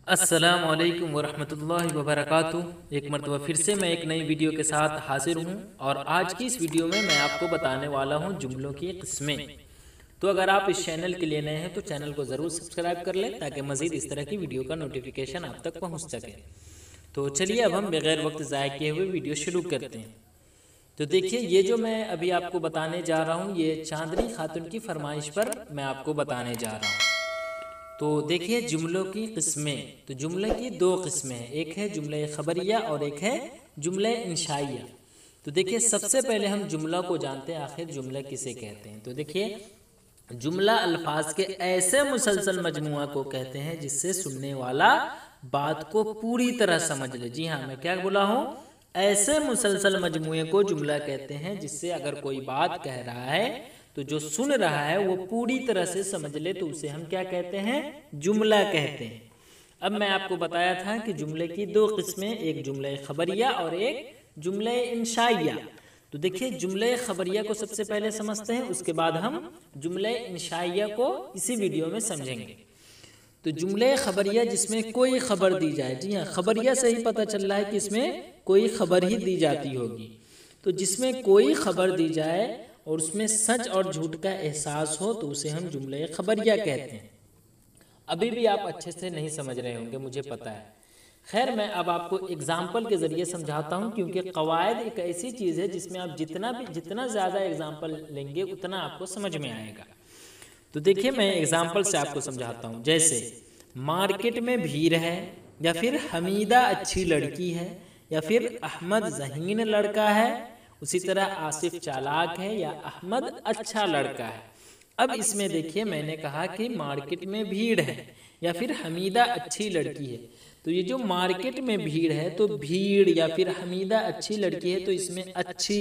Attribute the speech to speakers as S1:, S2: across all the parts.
S1: अस्सलामुअलैकुम वरहमतुल्लाहि वबरकातुहू। एक मरतबा फिर से मैं एक नई वीडियो के साथ हाजिर हूँ और आज की इस वीडियो में मैं आपको बताने वाला हूँ जुमलों की किस्में। तो अगर आप इस चैनल के लिए नए हैं तो चैनल को ज़रूर सब्सक्राइब कर लें ताकि मज़ीद इस तरह की वीडियो का नोटिफिकेशन आप तक पहुँच सके। तो चलिए अब हम बग़ैर वक्त ज़ाय किए हुए वीडियो शुरू करते हैं। तो देखिए, ये जो मैं अभी आपको बताने जा रहा हूँ ये चांदनी खातून की फरमाइश पर मैं आपको बताने जा रहा हूँ। तो देखिए जुमलों की किस्में, तो जुमले की दो किस्में हैं, एक है जुमले खबरिया और एक है जुमले इंशाइया। तो देखिए सबसे पहले हम जुमला को जानते हैं, आखिर जुमला किसे कहते हैं। तो देखिए जुमला अल्फाज के ऐसे मुसलसल मजमुआ को कहते हैं जिससे सुनने वाला बात को पूरी तरह समझ ले। जी हाँ, मैं क्या बोला हूँ, ऐसे मुसलसल मजमुए को जुमला कहते हैं जिससे अगर कोई बात कह रहा है तो जो सुन रहा है वो पूरी तरह से समझ ले, तो उसे हम क्या कहते हैं, जुमला कहते हैं। अब मैं आपको बताया था कि जुमले की दो किस्में, एक जुमले खबरिया और एक जुमले इंशाइया। तो देखिए जुमले खबरिया को सबसे पहले समझते हैं, उसके बाद हम जुमले इंशाइया को इसी वीडियो में समझेंगे। तो जुमले खबरिया जिसमें कोई खबर दी जाए, जी हाँ, खबरिया से ही पता चल रहा है कि इसमें कोई खबर ही दी जाती होगी। तो जिसमें कोई खबर दी जाए और उसमें सच और झूठ का एहसास हो तो उसे हम जुमले खबरिया कहते हैं। अभी भी आप अच्छे से नहीं समझ रहे होंगे, मुझे पता है। खैर मैं अब आपको एग्जाम्पल के ज़रिए समझाता हूँ, क्योंकि कवायद एक ऐसी चीज़ है जिसमें आप जितना ज़्यादा एग्जाम्पल लेंगे उतना आपको समझ में आएगा। तो देखिए मैं एग्जाम्पल से आपको समझाता हूँ। जैसे मार्केट में भीड़ है, या फिर हमीदा अच्छी लड़की है, या फिर अहमद ज़हीन लड़का है, उसी तरह आसिफ चालाक है या अहमद अच्छा लड़का है। अब इसमें देखिए मैंने कहा कि मार्केट में भीड़ है या फिर हमीदा अच्छी लड़की है। तो ये जो मार्केट में भीड़ है, तो भीड़ या फिर हमीदा अच्छी लड़की है तो इसमें अच्छी,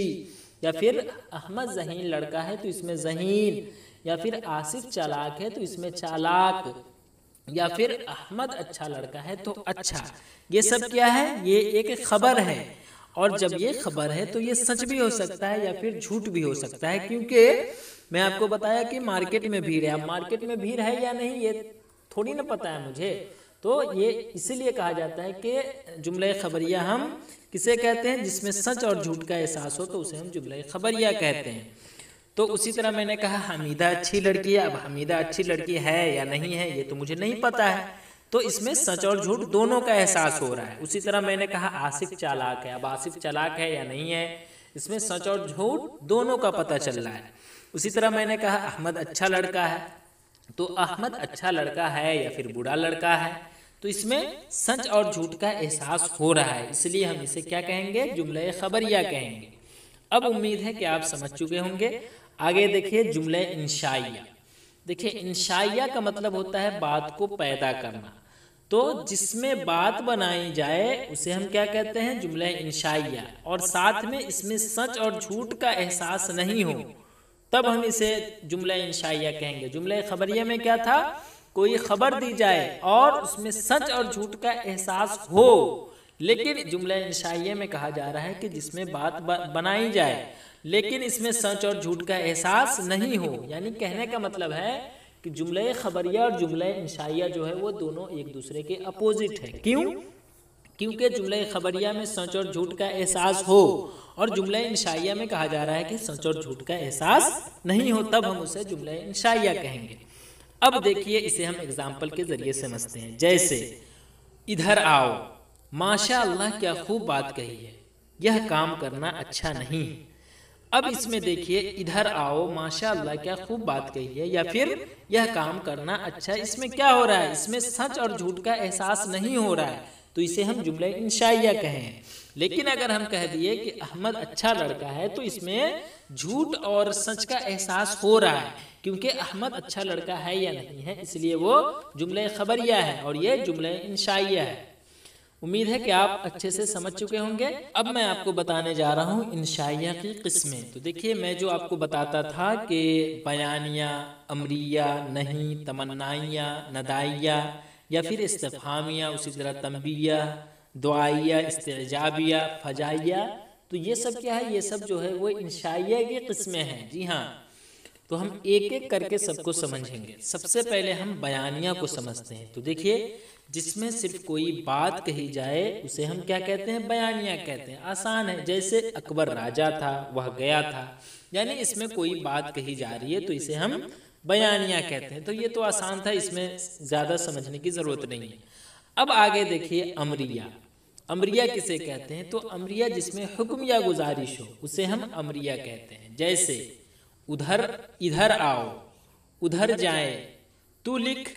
S1: या फिर अहमद ज़हीन लड़का है तो इसमें ज़हीन, या फिर आसिफ चालाक है तो इसमें चालाक, या फिर अहमद अच्छा लड़का है तो अच्छा। ये सब क्या है, ये एक खबर है। और जब ये खबर है तो ये सच भी हो सकता है या फिर झूठ भी हो सकता है, क्योंकि मैं आपको बताया कि मार्केट में भीड़ है। अब मार्केट में भीड़ है या नहीं ये थोड़ी ना पता है मुझे, तो ये इसीलिए कहा जाता है कि जुमले खबरिया हम किसे कहते हैं, जिसमें सच और झूठ का एहसास हो तो उसे हम जुमले खबरिया कहते हैं। तो उसी तरह मैंने कहा हमीदा अच्छी लड़की है। अब हमीदा अच्छी लड़की है या नहीं है ये तो मुझे नहीं पता है, तो इसमें सच और झूठ दोनों का एहसास हो रहा है। उसी तरह मैंने कहा आसिफ चालाक है। अब आसिफ चालाक है या नहीं है, इसमें सच और झूठ दोनों का पता चल रहा है। उसी तरह मैंने कहा अहमद अच्छा लड़का है, तो अहमद अच्छा लड़का है या फिर बुरा लड़का है, तो इसमें सच और झूठ का एहसास हो रहा है, इसलिए हम इसे क्या कहेंगे, जुमले खबरिया कहेंगे। अब उम्मीद है कि आप समझ चुके होंगे। आगे देखिए जुमले इंशाइया। देखिए इंशाइया का मतलब होता है बात को पैदा करना। तो जिसमें बात बनाई जाए उसे हम क्या कहते हैं, जुमले इंशाइया। और साथ में इसमें सच और झूठ का एहसास नहीं हो तब हम इसे जुमले इंशाइया कहेंगे। जुमले खबरिया में क्या था, कोई खबर दी जाए और उसमें सच और झूठ का एहसास हो, लेकिन जुमले इंशाइया में कहा जा रहा है कि जिसमें बात बनाई जाए लेकिन इसमें सच और झूठ का एहसास नहीं हो। यानी कहने का मतलब है कि जुमले खबरिया और जुमले इंशाइया जो है वो दोनों एक दूसरे के अपोजिट है। क्यों? क्योंकि जुमले खबरिया में सच और झूठ का एहसास हो और जुमले इंशाइया में कहा जा रहा है कि सच और झूठ का एहसास नहीं हो, तब हम उसे जुमले इंशाइया कहेंगे। अब देखिए इसे हम एग्जाम्पल के जरिए समझते हैं। जैसे इधर आओ, माशा अल्लाह क्या खूब बात कही है, यह काम करना अच्छा नहीं है। अब इसमें देखिए इधर आओ, माशा अल्लाह क्या खूब बात कही है, या फिर यह काम करना अच्छा, इसमें क्या हो रहा है, इसमें सच और झूठ का एहसास नहीं हो रहा है, तो इसे हम जुमले इंशाइया कहें। लेकिन अगर हम कह दिए कि अहमद अच्छा लड़का है तो इसमें झूठ और सच का एहसास हो रहा है, क्योंकि अहमद अच्छा लड़का है या नहीं है, इसलिए वो जुमले खबरिया है और ये जुमले इंशाइया है। उम्मीद है कि आप अच्छे से समझ चुके होंगे। अब मैं आपको बताने जा रहा हूँ इंशाइया की किस्में। तो देखिए मैं जो आपको बताता था कि बयानिया, अमरिया, नहीं, तमन्नाइया, नदाइया या फिर इस्तिफहामिया, उसी तरह तंबिया, दुआइया, इस्तेजाबिया, फजाइया, तो ये सब क्या है, ये सब जो है वो इंशाइया की किस्में हैं। जी हाँ, तो हम एक एक करके सबको समझेंगे। सबसे पहले हम बयानिया को समझते हैं। तो देखिए, जिसमें सिर्फ कोई बात कही जाए उसे हम क्या कहते हैं? बयानिया कहते हैं। आसान है, जैसे अकबर राजा था, वह गया था, यानी इसमें कोई बात कही जा रही है तो इसे हम बयानिया कहते हैं। तो ये तो आसान था, इसमें ज़्यादा समझने की ज़रूरत नहीं है। अब आगे देखिए, अमरिया। अमरिया किसे कहते हैं? तो अमरिया जिसमें हुक्म या गुजारिश हो उसे हम अमरिया कहते हैं। जैसे उधर, इधर आओ, उधर जाए, तू लिख,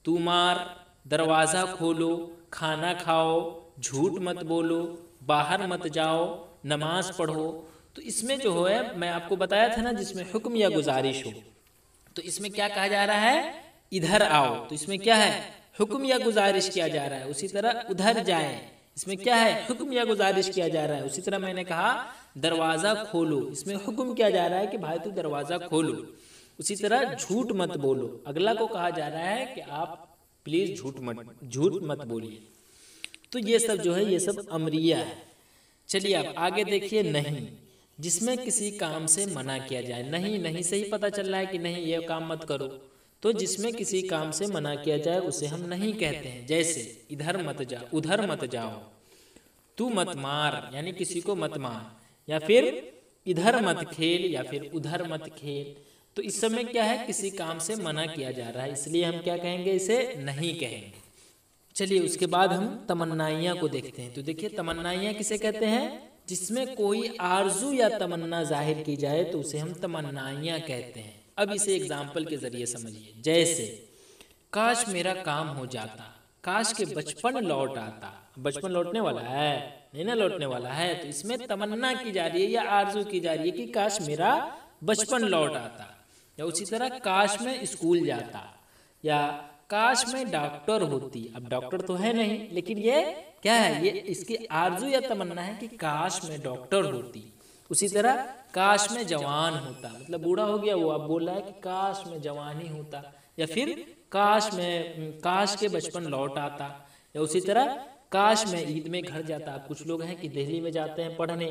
S1: तू मार, दरवाज़ा खोलो, खाना खाओ, झूठ मत बोलो, बाहर मत जाओ, नमाज पढ़ो। तो इसमें जो है मैं आपको बताया था ना, जिसमें हुक्म या गुजारिश हो, तो इसमें क्या कहा जा रहा है? इधर आओ। तो इसमें क्या है? हुक्म या गुजारिश किया जा रहा है। उसी तरह उधर जाए, इसमें क्या है? हुक्म या गुजारिश किया जा रहा है। उसी तरह मैंने कहा दरवाज़ा खोलो, इसमें हुक्म किया जा रहा है कि भाई तू दरवाज़ा खोलो। उसी तरह झूठ मत बोलो, अगला को कहा जा रहा है कि आप प्लीज़ झूठ मत बोलिए। तो ये सब जो है, ये सब अमरिया है। चलिए अब आगे देखिए, नहीं, जिसमें किसी काम से मना किया जाए। नहीं, नहीं से ही पता चल रहा है कि नहीं ये काम मत करो। तो जिसमें किसी काम से मना किया जाए उसे हम नहीं कहते हैं। जैसे इधर मत जाओ, उधर मत जाओ, तू मत मार, यानी किसी को मत मार, या फिर इधर मत खेल, या फिर उधर मत खेल। तो इस समय क्या है? किसी काम से मना किया जा रहा है, इसलिए हम क्या कहेंगे? इसे नहीं कहेंगे। चलिए उसके बाद हम तमन्नाइयाँ को देखते हैं। तो देखिए, तमन्नाइयाँ किसे कहते हैं? जिसमें कोई आरजू या तमन्ना जाहिर की जाए तो उसे हम तमन्नाइयाँ कहते हैं। अब इसे एग्जाम्पल के जरिए समझिए। जैसे काश मेरा काम हो जाता, काश के बचपन लौट आता। बचपन लौटने वाला है? नहीं ना लौटने वाला है। तो इसमें तमन्ना की जा रही है या आरजू की जा रही है कि काश मेरा बचपन लौट आता। या उसी तरह काश मैं स्कूल जाता, या काश मैं डॉक्टर होती। अब डॉक्टर तो है नहीं, लेकिन ये क्या है? ये इसकी आरजू या तमन्ना है कि काश मैं डॉक्टर होती। उसी तरह काश मैं जवान होता, मतलब बूढ़ा हो गया वो, अब बोल रहा है कि काश मैं जवान ही होता। या फिर काश के बचपन लौट आता। या उसी तरह काश मैं ईद में घर जाता। कुछ लोग हैं कि दिल्ली में जाते हैं पढ़ने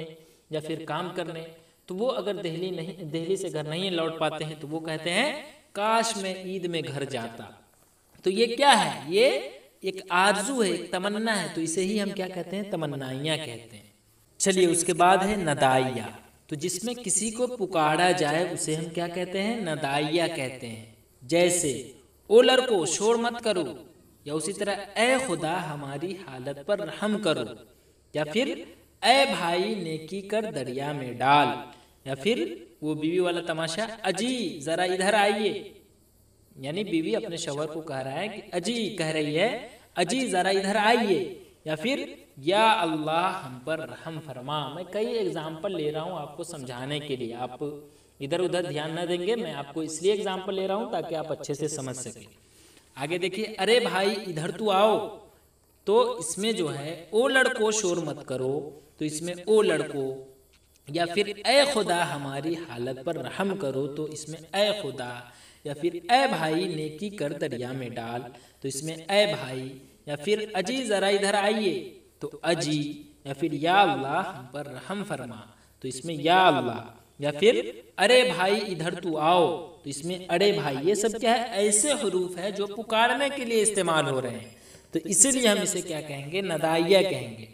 S1: या फिर काम करने, तो वो अगर दिल्ली से घर नहीं लौट पाते हैं तो वो कहते हैं काश मैं ईद में घर जाता। तो ये क्या है? ये एक आरजू है, एक तमन्ना है। तो इसे ही हम क्या कहते हैं? तमन्नाइयाँ कहते हैं। चलिए उसके बाद है नदाइया। तो जिसमें किसी को पुकारा जाए उसे हम क्या कहते हैं? नदाइया कहते हैं। जैसे ओ लड़को शोर मत करो, या उसी तरह ए खुदा हमारी हालत पर रहम करो, या फिर ए भाई नेकी कर दरिया में डाल, या फिर वो बीवी वाला तमाशा, अजी जरा इधर आइए, यानी बीवी अपने शौहर को कह रहा है कि अजी, कह रही है अजी जरा इधर आइए। या फिर या अल्लाह हम पर रहम फरमा। मैं कई एग्जाम्पल ले रहा हूँ आपको समझाने के लिए, आप इधर उधर ध्यान न देंगे। मैं आपको इसलिए एग्जाम्पल ले रहा हूँ ताकि आप अच्छे से समझ सकें। आगे देखिए, अरे भाई इधर तू आओ। तो इसमें जो है ओ लड़को शोर मत करो, तो इसमें ओ लड़को, या फिर ए खुदा हमारी हालत पर रहम करो, तो इसमें ए खुदा, या फिर ए भाई नेकी कर दरिया में डाल, तो इसमें ए भाई, या फिर अजी जरा इधर आइए, तो अजी, या फिर या अल्लाह हम पर रहम फरमा, तो इसमें या अल्लाह, या फिर अरे भाई इधर तू आओ, तो इसमें अरे भाई। ये सब क्या है? ऐसे हरूफ है जो पुकारने के लिए इस्तेमाल हो रहे हैं, तो इसीलिए हम इसे क्या कहेंगे? नदाइया कहेंगे।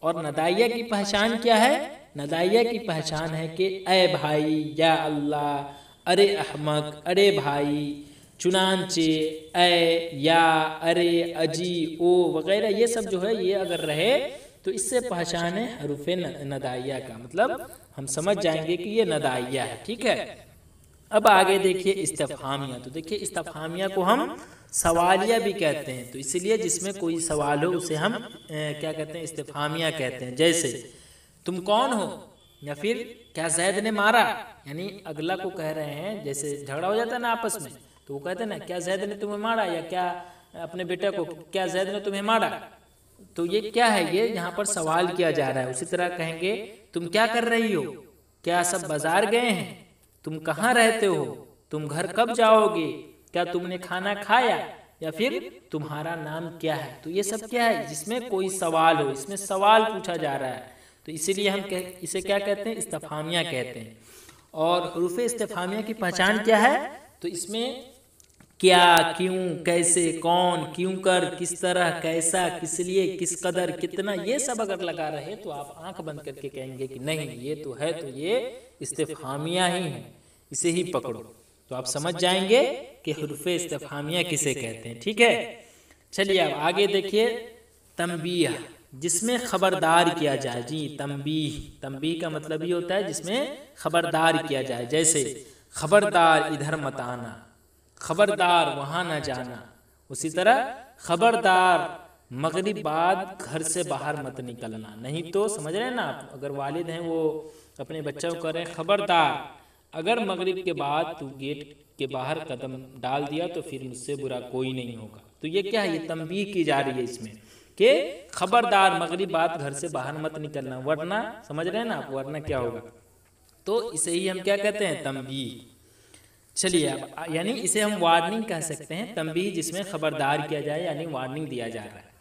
S1: और नदाइया की पहचान क्या है? नदाइया की पहचान है कि ए भाई, या अल्लाह, अरे अहमक, अरे भाई, चुनांचे, ए, या, अरे, अजी, ओ वगैरह, ये सब जो है ये अगर रहे तो इससे पहचान है हरूफ नदाइया का, मतलब हम समझ जाएंगे कि ये नदाइया है। ठीक है। अब आगे देखिए इस्तिफ़हामिया। तो देखिए इस्तिफ़हामिया को हम सवालिया भी कहते हैं। तो इसलिए जिसमें कोई सवाल हो उसे हम क्या कहते हैं? इस्तिफ़हामिया कहते हैं। जैसे तुम कौन हो, या फिर क्या जैद ने मारा, यानी अगला को कह रहे हैं, जैसे झगड़ा हो जाता है ना आपस में, तो वो कहते हैं ना क्या जैद ने तुम्हें मारा, या क्या अपने बेटे को क्या जैद ने तुम्हें मारा। तो ये क्या है? ये यहाँ पर सवाल किया जा रहा है। उसी तरह कहेंगे तुम क्या कर रही हो, क्या सब बाजार गए हैं, तुम कहाँ रहते हो, तुम घर कब जाओगे, क्या तुमने खाना खाया, या फिर तुम्हारा नाम क्या है। तो ये सब क्या है? जिसमें कोई सवाल हो, इसमें सवाल पूछा जा रहा है, तो इसीलिए हम इसे क्या कहते हैं? इस्तिफ़हामिया कहते हैं। और हुरूफ इस्तिफहामिया की पहचान क्या है? तो इसमें क्या, क्यों, कैसे, कौन, क्यों कर, किस तरह, कैसा, किस लिए, किस कदर, कितना, ये सब अगर लगा रहे तो आप आंख बंद करके कहेंगे कि नहीं ये तो है, तो ये इस्तिफहामिया ही है, इसे ही पकड़ो। तो आप समझ जाएंगे कि हुरूफ इस्तिफहामिया किसे कहते हैं। ठीक है, चलिए अब आगे देखिए। तंबीह, जिसमें खबरदार किया जाए। जी, तंबीह, तंबीह का मतलब ये होता है जिसमें खबरदार किया जाए। जैसे खबरदार इधर मत आना, खबरदार वहाँ न जाना। उसी तरह खबरदार मगरिब बाद घर से बाहर मत निकलना। नहीं तो समझ रहे हैं ना आप, अगर वालिद हैं वो अपने बच्चों को कह रहे हैं खबरदार अगर मगरिब के बाद तू गेट के बाहर कदम डाल दिया तो फिर मुझसे बुरा कोई नहीं होगा। तो ये क्या है? ये तंबीह की जा रही है इसमें कि खबरदार मगरिब बाद घर से बाहर मत निकलना, वरना, समझ रहे हैं ना आप, वरना क्या होगा। तो इसे ही हम क्या कहते हैं? तंबीह। चलिए अब यानी इसे हम वार्निंग कह सकते हैं, तंबीह जिसमें खबरदार किया जाए यानी वार्निंग दिया जा रहा है।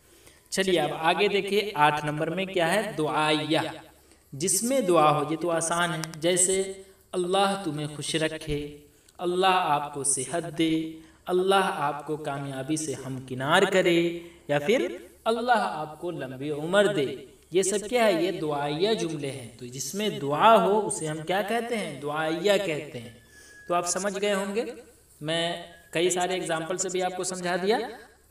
S1: चलिए अब आगे देखिए 8 नंबर में क्या है? दुआया, जिसमें दुआ हो। ये तो आसान है, जैसे अल्लाह तुम्हें खुश रखे, अल्लाह आपको सेहत दे, अल्लाह आपको कामयाबी से हमकिनार करे, या फिर अल्लाह आपको लंबी उम्र दे। ये सब क्या है? ये दुआया जुमले हैं। तो जिसमें दुआ हो उसे हम क्या कहते हैं? दुआया कहते हैं। तो आप समझ गए होंगे, मैं कई सारे एग्जाम्पल से भी आपको समझा दिया।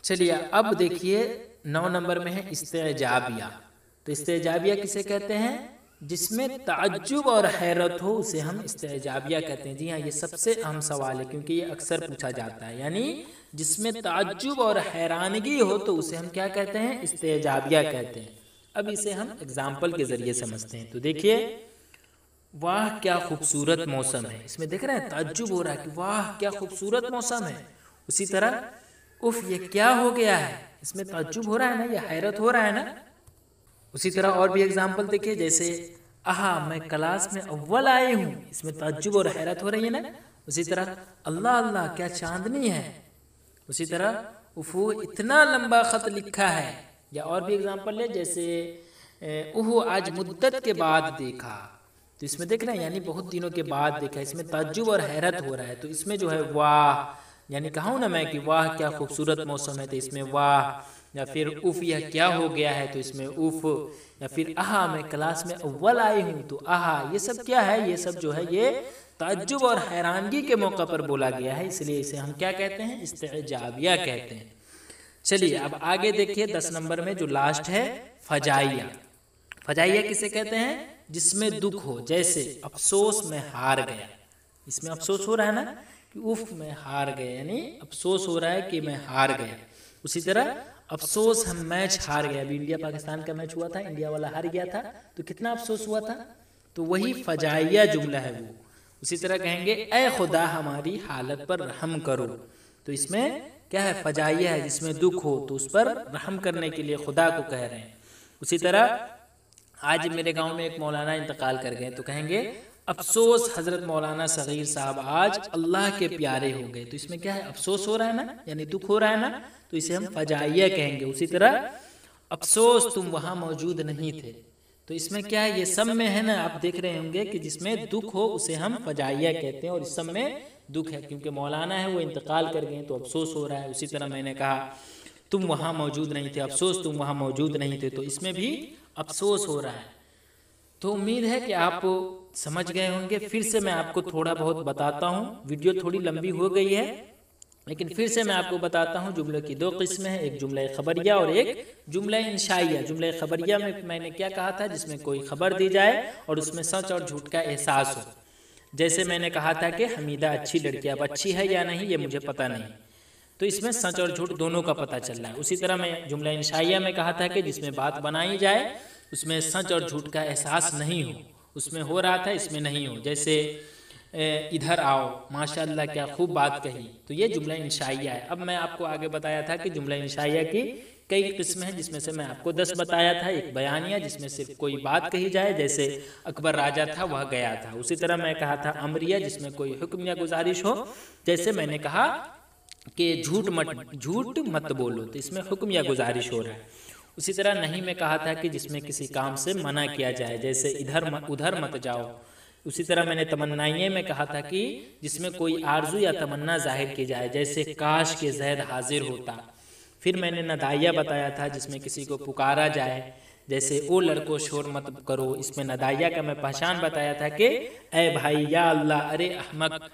S1: चलिए अब देखिए 9 नंबर में है इस्तेजाबिया। तो इस्तेजाबिया किसे कहते हैं? जिसमें ताज्जुब और हैरत हो उसे हम इस्तेजाबिया कहते हैं। जी हाँ, ये सबसे अहम सवाल है क्योंकि ये अक्सर पूछा जाता है। यानी जिसमें ताज्जुब और हैरानगी हो तो उसे हम क्या कहते हैं? इस्तेजाबिया कहते हैं। अब इसे हम एग्जाम्पल के जरिए समझते हैं। तो देखिए, वाह क्या खूबसूरत मौसम है। इसमें देख रहे हैं ताज्जुब हो रहा है कि वाह क्या खूबसूरत मौसम है। उसी तरह उफ ये क्या हो गया है, इसमें ताज्जुब हो रहा है ना, ये हैरत हो रहा है ना। उसी तरह और भी एग्जाम्पल देखिए, जैसे आहा मैं क्लास में अव्वल आई हूँ, इसमें ताज्जुब और हैरत हो रही है ना। उसी तरह अल्लाह अल्लाह क्या चांदनी है। उसी तरह उफू इतना लंबा खत लिखा है। या और भी एग्जाम्पल है, जैसे ओह आज मुद्दत के बाद देखा। तो इसमें देख रहे हैं यानी बहुत दिनों के बाद देखा, इसमें ताज्जुब और हैरत हो रहा है। तो इसमें जो है वाह, यानी कहा हूँ ना मैं कि वाह क्या खूबसूरत मौसम है, तो इसमें वाह। या फिर उफ यह क्या हो गया है, तो इसमें उफ। या फिर आहा मैं क्लास में अव्वल आई हूँ, तो आहा। ये सब क्या है? ये सब जो है ये ताज्जुब और हैरानगी के मौका पर बोला गया है, इसलिए इसे हम क्या कहते हैं? इस्तेजाबिया कहते हैं। चलिए अब आगे देखिए 10 नंबर में जो लास्ट है फजाइया। फजाइया किसे कहते हैं? जिसमें दुख हो। जैसे अफसोस मैं हार गया, इसमें अफसोस हो रहा है ना कि उफ मैं हार गया, यानी अफसोस हो रहा है कि मैं हार गया। उसी तरह अफसोस हम मैच हार गए। अभी इंडिया पाकिस्तान का मैच हुआ था, इंडिया वाला हार गया था, तो कितना अफसोस हुआ था। तो वही फजाइया जुमला है वो। उसी तरह कहेंगे ऐ खुदा हमारी हालत पर रहम करो। तो इसमें क्या है? फजाइया है जिसमें दुख हो, तो उस पर रहम करने के लिए खुदा को कह रहे हैं। उसी तरह आज मेरे गांव में एक मौलाना इंतकाल कर गए, तो कहेंगे अफसोस हजरत मौलाना सगीर साहब आज अल्लाह के प्यारे हो गए। तो इसमें क्या है? अफसोस हो रहा है ना, यानी दुख हो रहा है ना, तो इसे हम फजाइया कहेंगे। उसी तरह अफसोस तुम वहां मौजूद नहीं थे। तो इसमें क्या है? ये सब में है ना, आप देख रहे होंगे कि जिसमें दुख हो उसे हम फजाइया कहते हैं। और इस सब में दुख है क्योंकि मौलाना है वो इंतकाल कर गए, तो अफसोस हो रहा है। उसी तरह मैंने कहा तुम वहां मौजूद नहीं थे, अफसोस तुम वहां मौजूद नहीं थे, तो इसमें भी अफसोस हो रहा है। तो उम्मीद है कि आप समझ गए होंगे। फिर से मैं आपको थोड़ा बहुत बताता हूँ, वीडियो थोड़ी लंबी हो गई है, लेकिन फिर से मैं आपको बताता हूँ। जुमले की 2 किस्में हैं, एक जुमला खबरिया और एक जुमला इंशाइया। जुमला खबरिया में मैंने क्या कहा था? जिसमें कोई खबर दी जाए और उसमें सच और झूठ का एहसास हो। जैसे मैंने कहा था कि हमीदा अच्छी लड़की, अब अच्छी है या नहीं ये मुझे पता नहीं, तो इसमें सच और झूठ दोनों का पता चल रहा है। उसी तरह मैं जुमला इंशाइया में कहा था कि जिसमें बात बनाई जाए उसमें सच और झूठ का एहसास नहीं हो, उसमें हो रहा था इसमें नहीं हो। जैसे इधर आओ, माशाअल्लाह क्या खूब बात कही, तो ये जुमला इंशाइया है। अब मैं आपको आगे बताया था कि जुमला इंशाइया की कई किस्में हैं, जिसमें से मैं आपको 10 बताया था। एक बयानिया जिसमें सिर्फ कोई बात कही जाए, जैसे अकबर राजा था वह गया था। उसी तरह मैं कहा था अमरिया जिसमें कोई हुक्म या गुजारिश हो, जैसे मैंने कहा कि झूठ मत बोलो, तो इसमें हुक्म या गुजारिश हो रहा है। उसी तरह नहीं मैं कहा था कि जिसमें किसी काम से मना किया जाए, जैसे उधर मत जाओ, उसी तरह मैंने तमन्नाएं में कहा था कि जिसमें कोई आरजू या तमन्ना जाहिर की जाए, जैसे काश के जैद हाजिर होता। फिर मैंने नदाइया बताया था जिसमें किसी को पुकारा जाए, जैसे ओ लड़कों शोर मत करो। इसमें नदाइया का मैं पहचान बताया था कि ए भाई, या अल्लाह, अरे अहमक,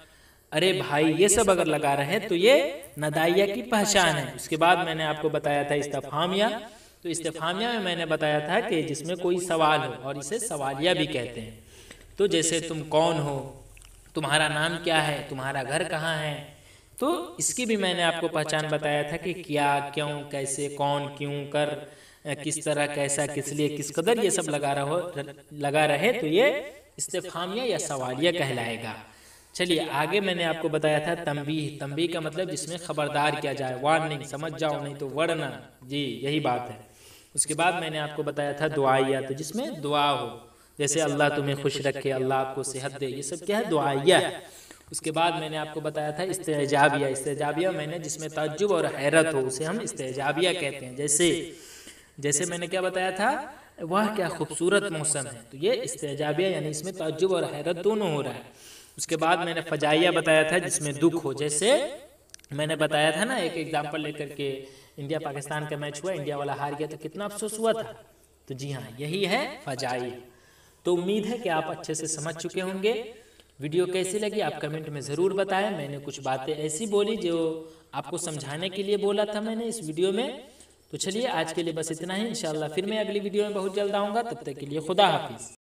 S1: अरे भाई, ये सब अगर लगा रहे तो ये नदाइया की पहचान है। उसके बाद मैंने आपको बताया था इस्तिफहामिया। तो इस्तिफहामिया में मैंने बताया था कि जिसमें कोई सवाल हो, और इसे सवालिया भी कहते हैं। तो जैसे तुम कौन हो, तुम्हारा नाम क्या है, तुम्हारा घर कहाँ है। तो इसकी भी मैंने आपको पहचान बताया था कि क्या, क्यों, कैसे, कौन, क्यों, कर, किस तरह, कैसा, किस लिए, किस कदर, ये सब लगा रहे तो ये इस्तिफहामिया या सवालिया कहलाएगा। चलिए आगे मैंने आपको बताया था तंबीह। तंबीह का मतलब जिसमें खबरदार किया जाए, वार्निंग, समझ जाओ नहीं तो वरना, जी यही बात है। उसके बाद मैंने आपको बताया था दुआइया, तो जिसमें दुआ हो, जैसे अल्लाह तुम्हें खुश रखे, अल्लाह आपको सेहत दे, ये सब क्या है, दुआइया है। उसके बाद मैंने आपको बताया था इस्तेजाबिया। इस्तेजाबिया मैंने जिसमें ताज्जुब और हैरत हो, उसे हम इस्तेजाबिया कहते हैं। जैसे मैंने क्या बताया था, वह क्या खूबसूरत मौसम है, तो ये इस्तेजाबिया यानी इसमें ताज्जुब और हैरत दोनों हो रहा है। उसके बाद मैंने फजाइया बताया था जिसमें दुख हो, जैसे मैंने बताया था ना, एक एग्जाम्पल लेकर के, इंडिया पाकिस्तान का मैच हुआ, इंडिया वाला हार गया तो कितना अफसोस हुआ था। तो जी हाँ, यही है फजाइया। तो उम्मीद है कि आप अच्छे से समझ चुके होंगे। वीडियो कैसी लगी आप कमेंट में ज़रूर बताएं। मैंने कुछ बातें ऐसी बोली जो आपको समझाने के लिए बोला था मैंने इस वीडियो में। तो चलिए आज के लिए बस इतना ही। इंशाल्लाह फिर मैं अगली वीडियो में बहुत जल्द आऊँगा। तब तक के लिए खुदा हाफिज़।